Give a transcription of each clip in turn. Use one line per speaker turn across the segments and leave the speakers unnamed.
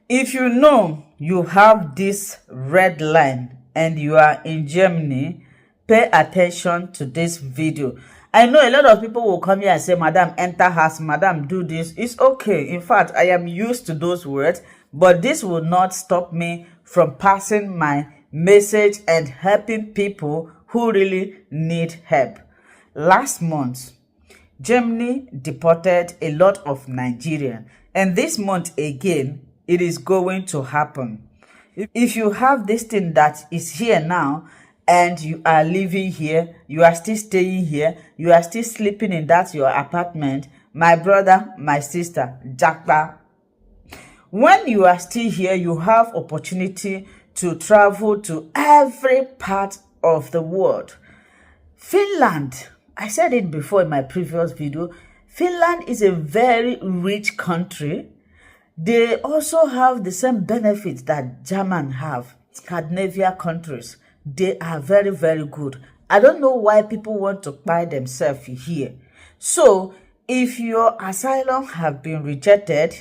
If you know you have this red line and you are in Germany, pay attention to this video. I know a lot of people will come here and say, Madam, enter house, Madam, do this. It's okay. In fact, I am used to those words, but this will not stop me from passing my message and helping people who really need help. Last month, Germany deported a lot of Nigerians, and this month again, it is going to happen. If you have this thing that is here now, and you are living here, you are still staying here, you are still sleeping in that your apartment, my brother, my sister, Jackpa. When you are still here, you have opportunity to travel to every part of the world. Finland, I said it before in my previous video, Finland is a very rich country. They also have the same benefits that Germans have, Scandinavian countries. They are very, very good. I don't know why people want to buy themselves here. So, if your asylum have been rejected,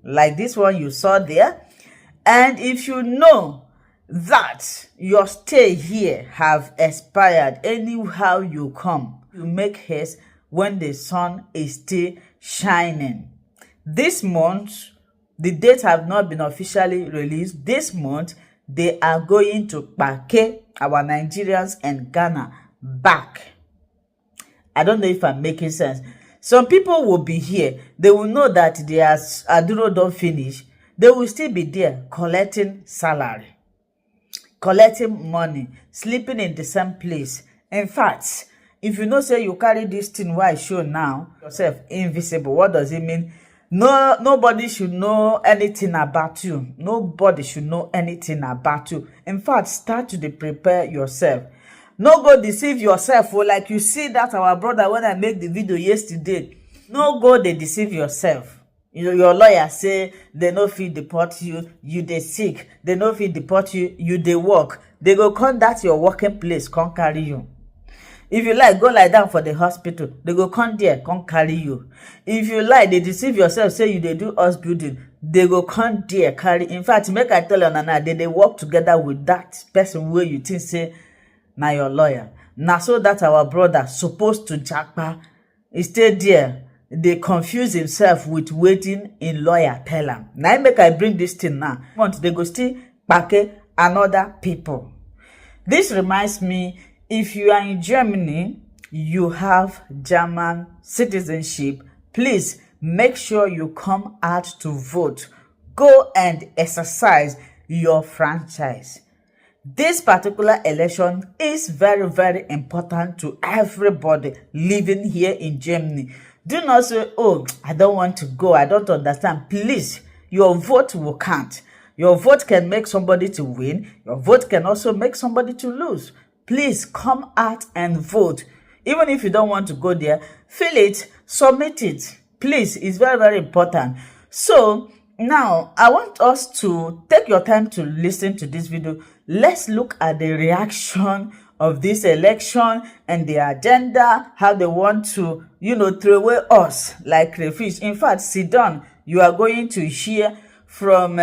like this one you saw there, and if you know that your stay here have expired anyhow you come, you make haste when the sun is still shining. This month, the dates have not been officially released. This month, they are going to pake our Nigerians and Ghana back. I don't know if I'm making sense. Some people will be here. They will know that their Aduro don't finish. They will still be there collecting salary, collecting money, sleeping in the same place. In fact, if you know say you carry this thing why I show now, yourself invisible, what does it mean? No, nobody should know anything about you. Nobody should know anything about you. In fact, start to prepare yourself. No go deceive yourself. Or like you see that our brother when I make the video yesterday. No go they deceive yourself. You know, your lawyer say they no fit deport you. You they sick. They no fit deport you. You they work. They go come that your working place. Come carry you. If you like, go lie down for the hospital. They go come there, come carry you. If you like, they deceive yourself, say you they do us building. They go come there, carry. In fact, make I tell you, Nana, they work together with that person where you think say, na your lawyer. Now so that our brother supposed to Jackpa, he stay there. They confuse himself with waiting in lawyer tell him. Now make I bring this thing now. They go still pack another people. This reminds me, if you are in Germany, you have German citizenship, please make sure you come out to vote. Go and exercise your franchise. This particular election is very, very important to everybody living here in Germany. Do not say, oh, I don't want to go, I don't understand. Please, your vote will count. Your vote can make somebody to win. Your vote can also make somebody to lose. Please come out and vote. Even if you don't want to go there, fill it, submit it. Please, it's very, very important. So, now, I want us to take your time to listen to this video. Let's look at the reaction of this election and the agenda, how they want to, throw away us like crayfish. In fact, sit down. You are going to hear from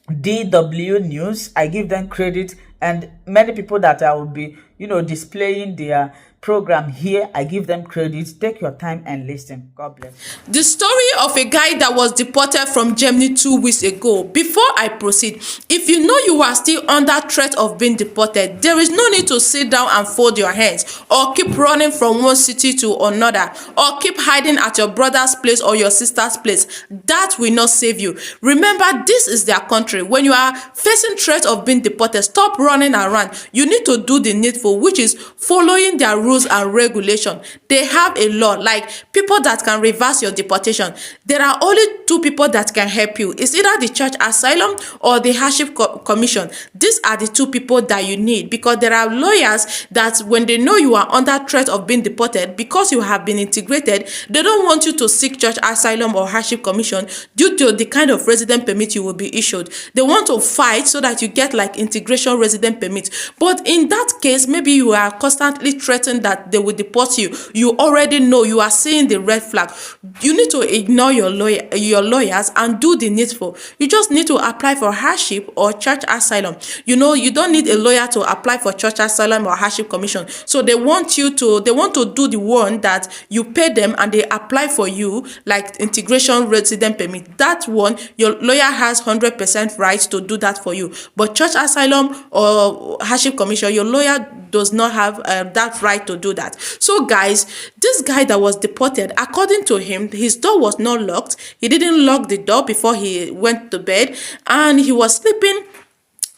DW News. I give them credit. And many people that I will be, displaying their program here, I give them credit. Take your time and listen. God bless.
The story of a guy that was deported from Germany 2 weeks ago. Before I proceed, if you know you are still under threat of being deported, there is no need to sit down and fold your hands or keep running from one city to another or keep hiding at your brother's place or your sister's place. That will not save you. Remember, this is their country. When you are facing threat of being deported, stop running around. You need to do the needful, which is following their rules and regulation. They have a law, like people that can reverse your deportation. There are only two people that can help you. It's either the church asylum or the hardship commission. These are the two people that you need, because there are lawyers that when they know you are under threat of being deported because you have been integrated, they don't want you to seek church asylum or hardship commission due to the kind of resident permit you will be issued. They want to fight so that you get like integration resident permit. But in that case, maybe maybe you are constantly threatened that they will deport you. You already know, you are seeing the red flag. You need to ignore your lawyers and do the needful. You just need to apply for hardship or church asylum. You know, you don't need a lawyer to apply for church asylum or hardship commission. So they want to do the one that you pay them and they apply for you, like integration resident permit. That one, your lawyer has 100% right to do that for you. But church asylum or hardship commission, your lawyer does not have that right to do that. So guys, this guy that was deported, according to him, his door was not locked. He didn't lock the door before he went to bed, and he was sleeping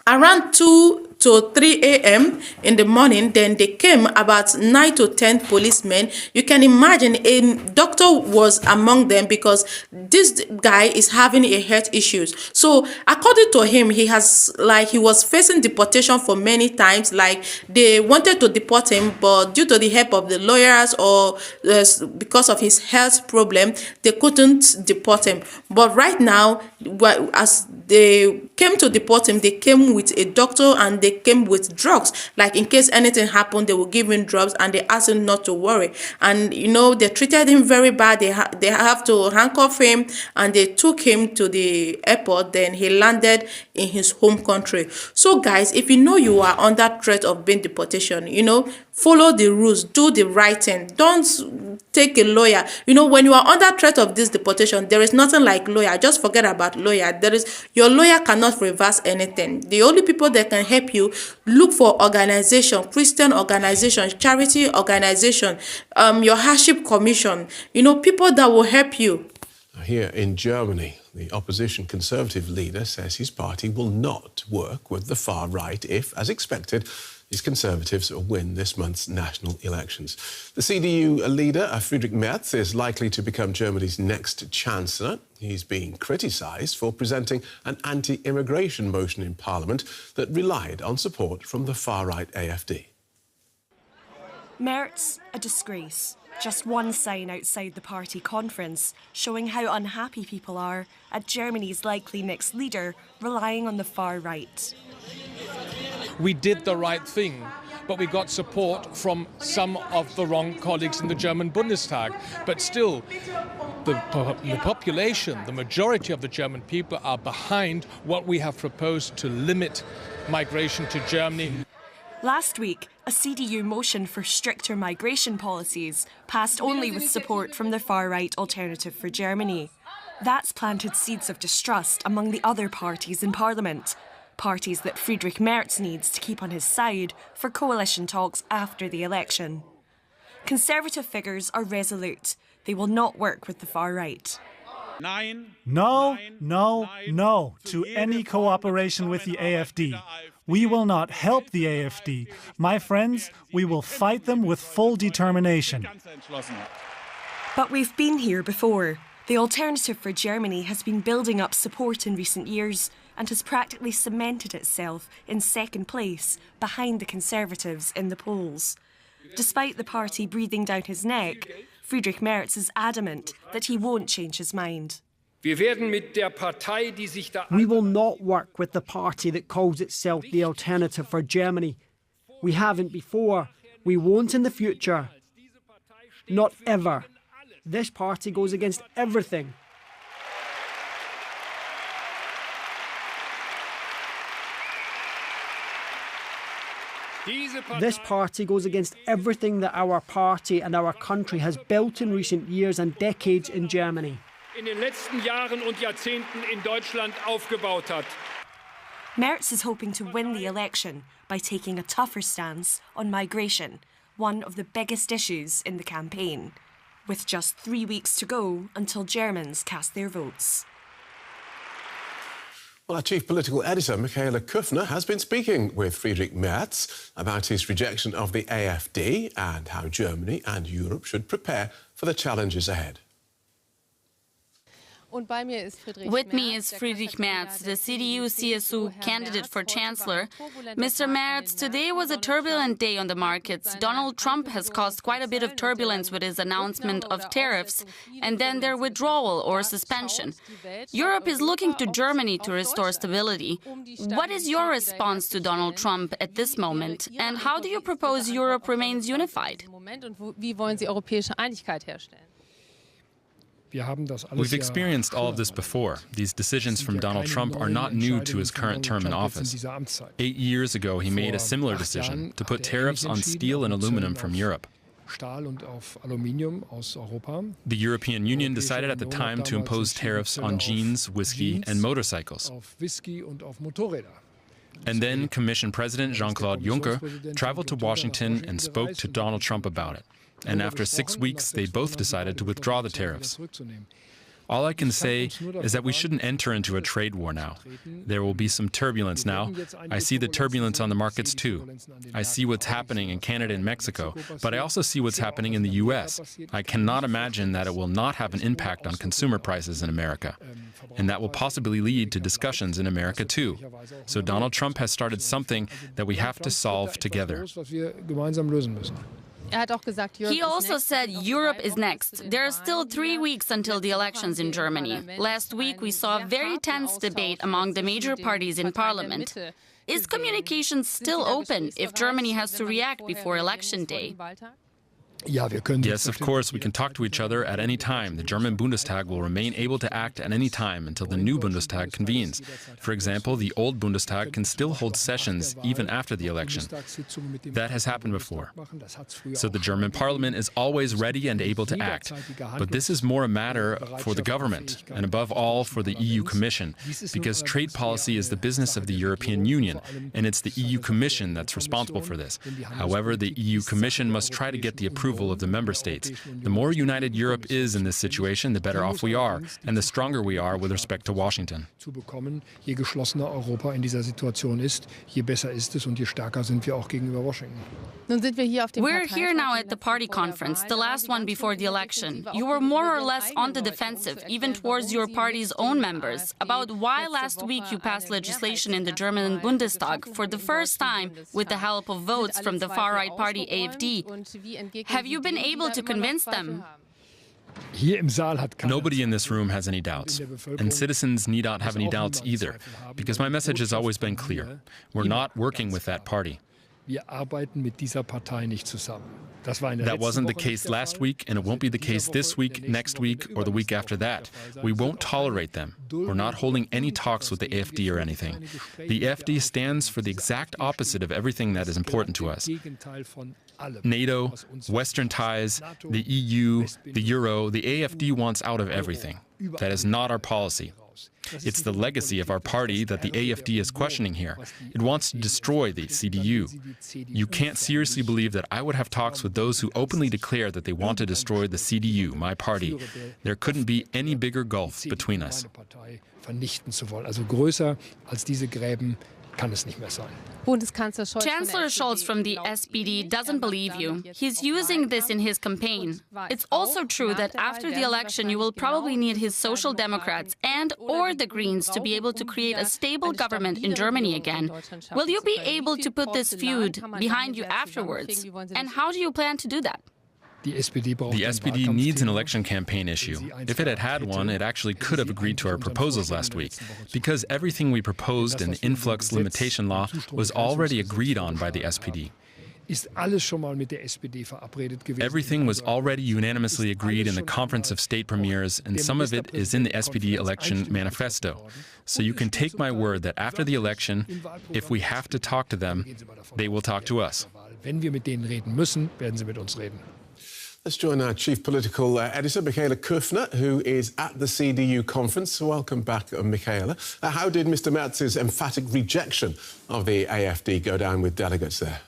around 2 to 3 a.m. in the morning. Then they came about 9 to 10 policemen. You can imagine a doctor was among them because this guy is having a health issues. So according to him, he was facing deportation for many times. Like they wanted to deport him, but due to the help of the lawyers or because of his health problem, they couldn't deport him. But right now, as they came to deport him, they came with a doctor and they came with drugs. Like in case anything happened, they will give him drugs and they asked him not to worry. And you know, they treated him very bad. They have to handcuff him and they took him to the airport. Then he landed in his home country. So guys, if you know you are under threat of being deportation, you know, follow the rules, do the right thing. Don't take a lawyer. You know, when you are under threat of this deportation, there is nothing like lawyer. Just forget about lawyer. Your lawyer cannot reverse anything. The only people that can help you, look for organization, Christian organization, charity organization, your hardship commission, you know, people that will help you.
Here in Germany, the opposition Conservative leader says his party will not work with the far right if, as expected, these Conservatives win this month's national elections. The CDU leader, Friedrich Merz, is likely to become Germany's next chancellor. He's being criticised for presenting an anti-immigration motion in Parliament that relied on support from the far-right AfD.
Merz, a disgrace. Just one sign outside the party conference, showing how unhappy people are at Germany's likely next leader relying on the far right.
We did the right thing, but we got support from some of the wrong colleagues in the German Bundestag. But still, the population, the majority of the German people are behind what we have proposed to limit migration to Germany.
Last week, a CDU motion for stricter migration policies passed only with support from the far-right Alternative for Germany. That's planted seeds of distrust among the other parties in Parliament, parties that Friedrich Merz needs to keep on his side for coalition talks after the election. Conservative figures are resolute. They will not work with the far-right.
No to any cooperation with the AfD. We will not help the AfD. My friends, we will fight them with full determination.
But we've been here before. The Alternative for Germany has been building up support in recent years and has practically cemented itself in second place behind the Conservatives in the polls. Despite the party breathing down his neck, Friedrich Merz is adamant that he won't change his mind.
We
will not work with the party that calls itself the Alternative for Germany. We haven't before. We won't in the future. Not ever. This party goes against everything. This party goes against everything that our party and our country has built in recent years and decades in Germany.
Merz is hoping to win the election by taking a tougher stance on migration, one of the biggest issues in the campaign, with just 3 weeks to go until Germans cast their votes.
Well, our chief political editor, Michaela Kufner, has been speaking with Friedrich Merz about his rejection of the AfD and how Germany and Europe should prepare for the challenges ahead.
With me is Friedrich Merz, the CDU-CSU candidate for chancellor. Mr. Merz, today was a turbulent day on the markets. Donald Trump has caused quite a bit of turbulence with his announcement of tariffs and then their withdrawal or suspension. Europe is looking to Germany to restore stability. What is your response to Donald Trump at this moment, and how do you propose Europe remains unified?
We've experienced all of this before. These decisions from Donald Trump are not new to his current term in office. 8 years ago, he made a similar decision to put tariffs on steel and aluminum from Europe. The European Union decided at the time to impose tariffs on jeans, whiskey, and motorcycles. And then Commission President Jean-Claude Juncker traveled to Washington and spoke to Donald Trump about it. And after 6 weeks, they both decided to withdraw the tariffs. All I can say is that we shouldn't enter into a trade war now. There will be some turbulence now. I see the turbulence on the markets too. I see what's happening in Canada and Mexico, but I also see what's happening in the US. I cannot imagine that it will not have an impact on consumer prices in America. And that will possibly lead to discussions in America too. So Donald Trump has started something that we have to solve together.
He also said Europe is next. There are still 3 weeks until the elections in Germany. Last week we saw a very tense debate among the major parties in parliament. Is communication still open if Germany has to react before election day?
Yes, of course, we can talk to each other at any time. The German Bundestag will remain able to act at any time until the new Bundestag convenes. For example, the old Bundestag can still hold sessions even after the election. That has happened before. So the German parliament is always ready and able to act. But this is more a matter for the government, and above all for the EU Commission, because trade policy is the business of the European Union, and it's the EU Commission that's responsible for this. However, the EU Commission must try to get the approval of the member states. The more united Europe is in this situation, the better off we are, and the stronger we are with respect to Washington.
Je geschlossener Europa in dieser Situation ist, je besser ist es und je stärker sind wir auch gegenüber Washington.
We're here now at the party conference, the last one before the election. You were more or less on the defensive, even towards your party's own members, about why last week you passed legislation in the German Bundestag for the first time with the help of votes from the far-right party AfD. Have you been able to convince them?
Nobody in this room has any doubts, and citizens need not have any doubts either, because my message has always been clear. We're not working with that party. That wasn't the case last week, and it won't be the case this week, next week, or the week after that. We won't tolerate them. We're not holding any talks with the AfD or anything. The AfD stands for the exact opposite of everything that is important to us. NATO, Western ties, the EU, the Euro, the AfD wants out of everything. That is not our policy. It's the legacy of our party that the AfD is questioning here. It wants to destroy the CDU. You can't seriously believe that I would have talks with those who openly declare that they want to destroy the CDU, my party. There couldn't be any bigger gulf between us.
Also größer als diese Gräben kann es nicht mehr sein.
Chancellor Scholz from the SPD doesn't believe you. He's using this in his campaign. It's also true that after the election you will probably need his Social Democrats and/or the Greens to be able to create a stable government in Germany again. Will you be able to put this feud behind you afterwards? And how do you plan to do that?
The SPD needs an election campaign issue. If it had had one, it actually could have agreed to our proposals last week, because everything we proposed in the influx limitation law was already agreed on by the SPD. Everything was already unanimously agreed in the Conference of State Premiers, and some of it is in the SPD election manifesto. So you can take my word that after the election, if we have to talk to them, they will talk to us.
Let's join our chief political editor, Michaela Kufner, who is at the CDU conference. Welcome back, Michaela. How did Mr. Merz's emphatic rejection of the AfD go down with delegates there?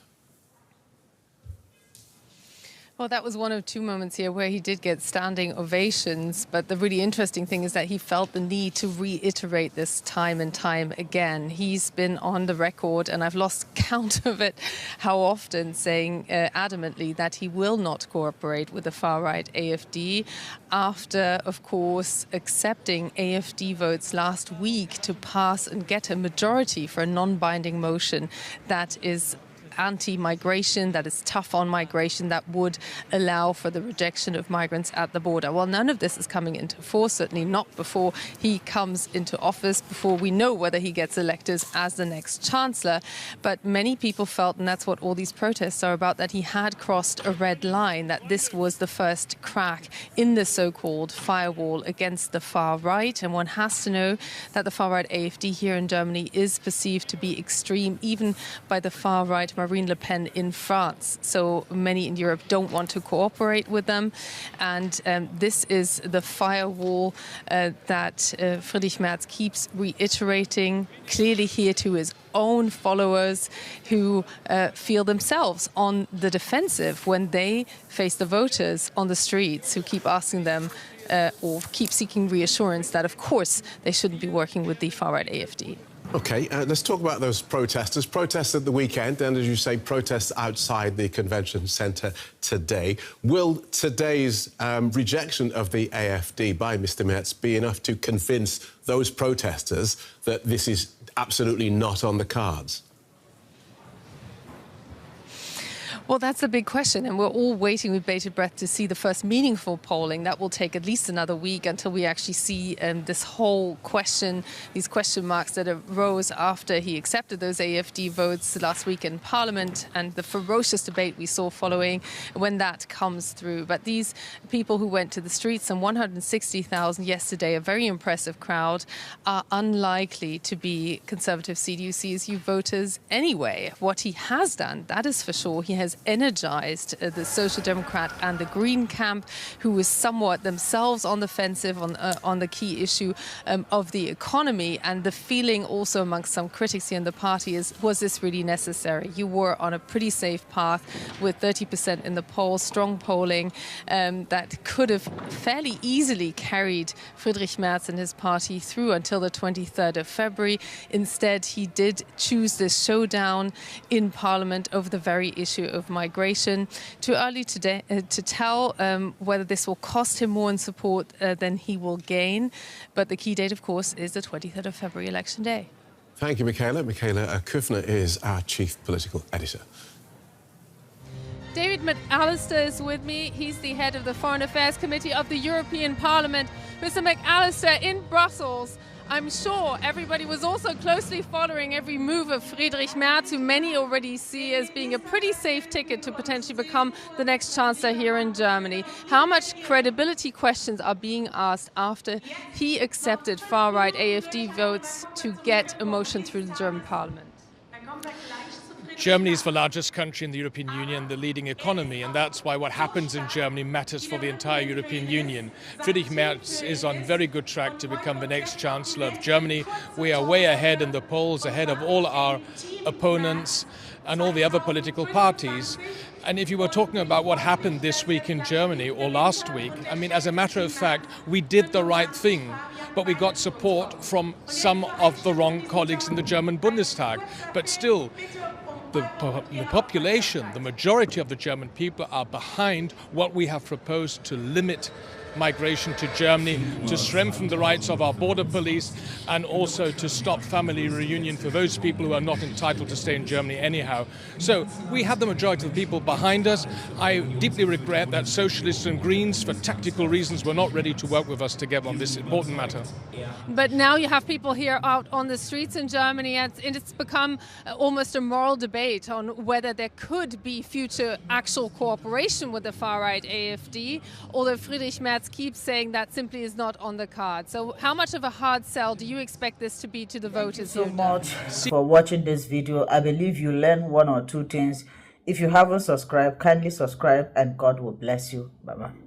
Well, that was one of two moments here where he did get standing ovations. But the really interesting thing is that he felt the need to reiterate this time and time again. He's been on the record, and I've lost count of it, how often saying adamantly that he will not cooperate with the far-right AfD after, of course, accepting AfD votes last week to pass and get a majority for a non-binding motion that is anti-migration, that is tough on migration, that would allow for the rejection of migrants at the border. Well, none of this is coming into force, certainly not before he comes into office, before we know whether he gets elected as the next chancellor. But many people felt, and that's what all these protests are about, that he had crossed a red line, that this was the first crack in the so-called firewall against the far right. And one has to know that the far-right AfD here in Germany is perceived to be extreme, even by the far-right Marine Le Pen in France. So many in Europe don't want to cooperate with them. And this is the firewall that Friedrich Merz keeps reiterating, clearly here to his own followers who feel themselves on the defensive when they face the voters on the streets who keep asking them or keep seeking reassurance that, of course, they shouldn't be working with the far-right AfD.
OK, let's talk about those protesters. Protests at the weekend and, as you say, protests outside the convention centre today. Will today's rejection of the AfD by Mr Merz be enough to convince those protesters that this is absolutely not on the cards?
Well, that's a big question, and we're all waiting with bated breath to see the first meaningful polling. That will take at least another week until we actually see this whole question, these question marks that arose after he accepted those AfD votes last week in Parliament, and the ferocious debate we saw following when that comes through. But these people who went to the streets, some 160,000 yesterday, a very impressive crowd, are unlikely to be Conservative CDU-CSU voters anyway. What he has done, that is for sure, he has energized the Social Democrat and the Green camp, who was somewhat themselves on the offensive on the key issue of the economy. And the feeling also amongst some critics here in the party is, was this really necessary? You were on a pretty safe path with 30% in the polls, strong polling that could have fairly easily carried Friedrich Merz and his party through until the 23rd of February. Instead, he did choose this showdown in Parliament over the very issue of migration. Too early today to tell whether this will cost him more in support than he will gain. But the key date, of course, is the 23rd of February, election day.
Thank you, Michaela. Michaela Kufner is our chief political editor.
David McAllister is with me. He's the head of the Foreign Affairs Committee of the European Parliament. Mr. McAllister, in Brussels, I'm sure everybody was also closely following every move of Friedrich Merz, who many already see as being a pretty safe ticket to potentially become the next chancellor here in Germany. How much credibility questions are being asked after he accepted far-right AfD votes to get a motion through the German parliament?
Germany is the largest country in the European Union, the leading economy, and that's why what happens in Germany matters for the entire European Union. Friedrich Merz is on very good track to become the next Chancellor of Germany. We are way ahead in the polls, ahead of all our opponents and all the other political parties. And if you were talking about what happened this week in Germany or last week, I mean, as a matter of fact, we did the right thing, but we got support from some of the wrong colleagues in the German Bundestag. But still, the population, the majority of the German people are behind what we have proposed to limit migration to Germany, to strengthen the rights of our border police, and also to stop family reunion for those people who are not entitled to stay in Germany anyhow. So we have the majority of the people behind us. I deeply regret that Socialists and Greens, for tactical reasons, were not ready to work with us together on this important matter.
But now you have people here out on the streets in Germany, and it's become almost a moral debate on whether there could be future actual cooperation with the far-right AfD, although Friedrich Merz keeps saying that simply is not on the card. So how much of a hard sell do you expect this to be to the voters?
Thank you so much for watching this video. I believe you learned one or two things. If you haven't subscribed, kindly subscribe, and God will bless you. Bye-bye.